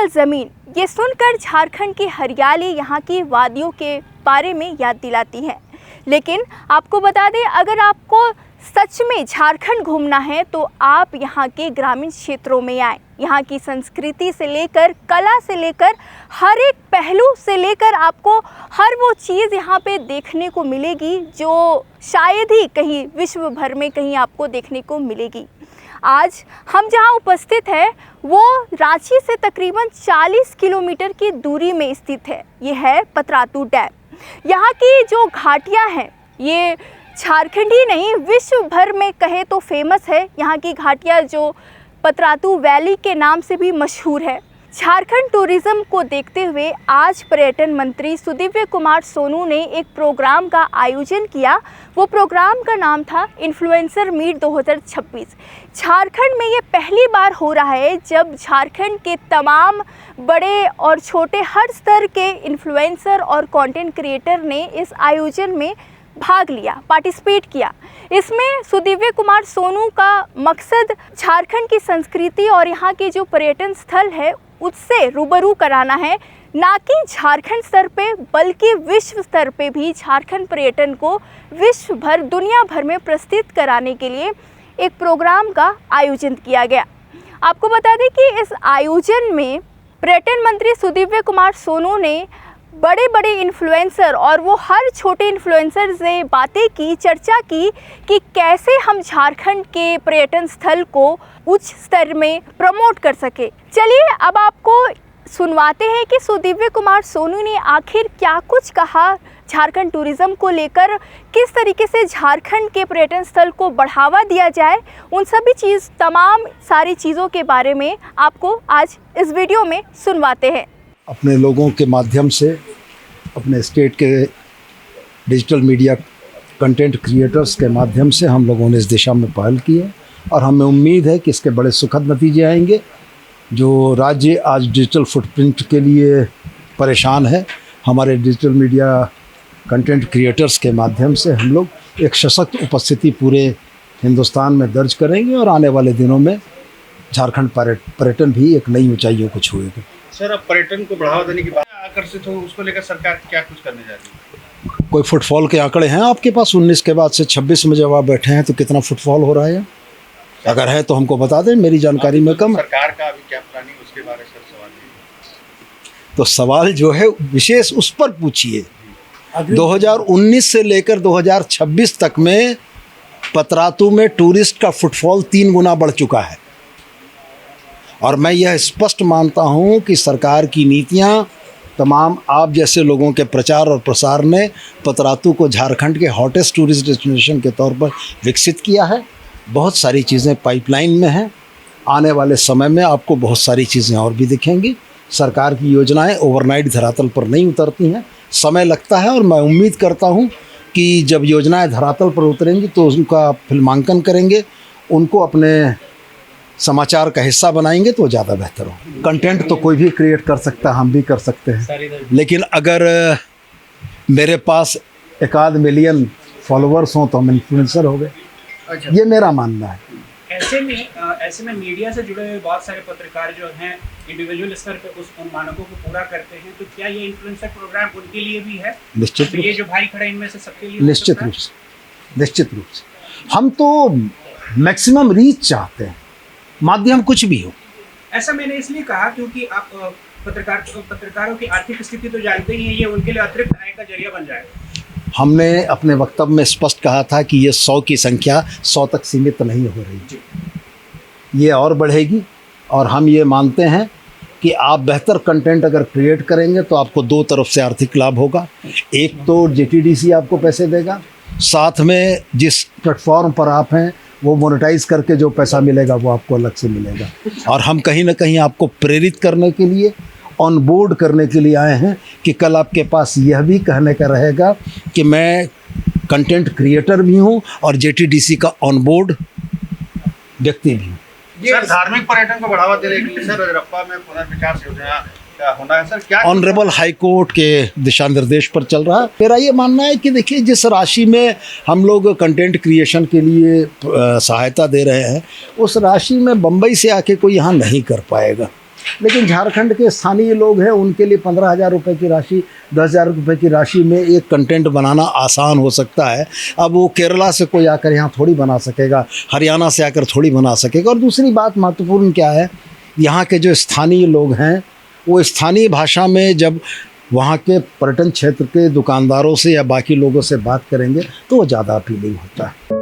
ज़मीन, ये सुनकर झारखंड की हरियाली यहाँ की वादियों के बारे में याद दिलाती है। लेकिन आपको बता दें, अगर आपको सच में झारखंड घूमना है तो आप यहाँ के ग्रामीण क्षेत्रों में आएँ। यहाँ की संस्कृति से लेकर कला से लेकर हर एक पहलू से लेकर आपको हर वो चीज़ यहाँ पे देखने को मिलेगी जो शायद ही कहीं विश्व भर में कहीं आपको देखने को मिलेगी। आज हम जहाँ उपस्थित है वो रांची से तकरीबन 40 किलोमीटर की दूरी में स्थित है। ये है पतरातू डैम। यहाँ की जो घाटियाँ हैं ये झारखंड ही नहीं विश्व भर में कहे तो फेमस है। यहाँ की घाटियाँ जो पतरातू वैली के नाम से भी मशहूर है। झारखंड टूरिज़्म को देखते हुए आज पर्यटन मंत्री सुदीव्य कुमार सोनू ने एक प्रोग्राम का आयोजन किया। वो प्रोग्राम का नाम था इन्फ्लुएंसर मीट 2026। झारखंड में ये पहली बार हो रहा है जब झारखंड के तमाम बड़े और छोटे हर स्तर के इन्फ्लुएंसर और कंटेंट क्रिएटर ने इस आयोजन में भाग लिया, पार्टिसिपेट किया। इसमें सुदीव्य कुमार सोनू का मकसद झारखंड की संस्कृति और यहाँ के जो पर्यटन स्थल है उससे रूबरू कराना है, ना कि झारखंड स्तर पे बल्कि विश्व स्तर पे भी झारखंड पर्यटन को विश्व भर दुनिया भर में प्रस्तुत कराने के लिए एक प्रोग्राम का आयोजन किया गया। आपको बता दें कि इस आयोजन में पर्यटन मंत्री सुदीव्य कुमार सोनू ने बड़े बड़े इन्फ्लुएंसर और वो हर छोटे इन्फ्लुएंसर से बातें की, चर्चा की कि कैसे हम झारखंड के पर्यटन स्थल को उच्च स्तर में प्रमोट कर सके। चलिए अब आपको सुनवाते हैं कि सुदीव्य कुमार सोनू ने आखिर क्या कुछ कहा झारखंड टूरिज़्म को लेकर, किस तरीके से झारखंड के पर्यटन स्थल को बढ़ावा दिया जाए, उन सभी तमाम सारी चीज़ों के बारे में आपको आज इस वीडियो में सुनवाते हैं। अपने लोगों के माध्यम से अपने स्टेट के डिजिटल मीडिया कंटेंट क्रिएटर्स के माध्यम से हम लोगों ने इस दिशा में पहल की है और हमें उम्मीद है कि इसके बड़े सुखद नतीजे आएंगे। जो राज्य आज डिजिटल फुटप्रिंट के लिए परेशान है, हमारे डिजिटल मीडिया कंटेंट क्रिएटर्स के माध्यम से हम लोग एक सशक्त उपस्थिति पूरे हिंदुस्तान में दर्ज करेंगे और आने वाले दिनों में झारखंड पर्यटन भी एक नई ऊंचाइयों को छुएगा। सर, अब पर्यटन को बढ़ावा देने की बात आकर्षित हो, उसको लेकर सरकार क्या कुछ करने जा रही है? कोई फुटफॉल के आंकड़े हैं आपके पास? 19 के बाद से 26 में जब आप बैठे हैं तो कितना फुटफॉल हो रहा है? अगर है तो हमको बता दें, मेरी जानकारी में कम। सरकार का अभी क्या प्लानिंग, उसके बारे में सवाल है। तो सवाल जो है विशेष उस पर पूछिए। 2019 से लेकर 2026 तक में पतरातू में टूरिस्ट का फुटफॉल 3 गुना बढ़ चुका है और मैं यह स्पष्ट मानता हूं कि सरकार की नीतियां, तमाम आप जैसे लोगों के प्रचार और प्रसार ने पतरातू को झारखंड के हॉटेस्ट टूरिस्ट डेस्टिनेशन के तौर पर विकसित किया है। बहुत सारी चीज़ें पाइपलाइन में हैं। आने वाले समय में आपको बहुत सारी चीज़ें और भी दिखेंगी। सरकार की योजनाएं ओवरनाइट धरातल पर नहीं उतरती हैं, समय लगता है और मैं उम्मीद करता हूं कि जब योजनाएं धरातल पर उतरेंगी तो उनका फिल्मांकन करेंगे, उनको अपने समाचार का हिस्सा बनाएंगे तो ज़्यादा बेहतर हो। कंटेंट तो कोई भी क्रिएट कर सकता है, हम भी कर सकते हैं, लेकिन अगर मेरे पास 1 मिलियन फॉलोअर्स हों तो हम इन्फ्लुएंसर हो गए। अच्छा। ये मेरा मानना है। ऐसे में मीडिया से जुड़े हुए बहुत सारे पत्रकार जो हैं इंडिविजुअल स्तर पे उन मानकों को पूरा करते हैं, तो क्या ये इन्फ्लुएंसर प्रोग्राम उनके लिए भी है? निश्चित रूप से। ये जो भाई खड़े इनमें से सबके लिए निश्चित रूप से हम तो मैक्सिमम रीच चाहते हैं, माध्यम कुछ भी हो। ऐसा मैंने इसलिए कहा क्योंकि आप पत्रकारों की आर्थिक स्थिति तो जानते ही हैं, ये उनके लिए अतिरिक्त आय का जरिया बन जाएगा। हमने अपने वक्तव्य में स्पष्ट कहा था कि ये 100 की संख्या 100 तक सीमित नहीं हो रही, ये और बढ़ेगी और हम ये मानते हैं कि आप बेहतर कंटेंट अगर क्रिएट करेंगे तो आपको 2 तरफ से आर्थिक लाभ होगा। एक तो JTDC आपको पैसे देगा, साथ में जिस प्लेटफॉर्म पर आप हैं वो मोनेटाइज करके जो पैसा मिलेगा वो आपको अलग से मिलेगा। और हम कहीं ना कहीं आपको प्रेरित करने के लिए, ऑन बोर्ड करने के लिए आए हैं कि कल आपके पास यह भी कहने का रहेगा कि मैं कंटेंट क्रिएटर भी हूं और JTDC का ऑन बोर्ड व्यक्ति भी हूँ। सर, धार्मिक पर्यटन को बढ़ावा देने के लिए सर रजरप्पा में पुनर्विचार योजना क्या होना है सर? क्या ऑनरेबल हाई कोर्ट के दिशा निर्देश पर चल रहा है। मेरा ये मानना है कि देखिए, जिस राशि में हम लोग कंटेंट क्रिएशन के लिए सहायता दे रहे हैं उस राशि में बम्बई से आके कोई यहाँ नहीं कर पाएगा। लेकिन झारखंड के स्थानीय लोग हैं, उनके लिए 15,000 रुपये की राशि, 10,000 रुपये की राशि में एक कंटेंट बनाना आसान हो सकता है। अब वो केरला से कोई आकर यहाँ थोड़ी बना सकेगा, हरियाणा से आकर थोड़ी बना सकेगा। और दूसरी बात महत्वपूर्ण क्या है, यहाँ के जो स्थानीय लोग हैं वो स्थानीय भाषा में जब वहाँ के पर्यटन क्षेत्र के दुकानदारों से या बाकी लोगों से बात करेंगे तो वो ज़्यादा अपीलिंग होता है।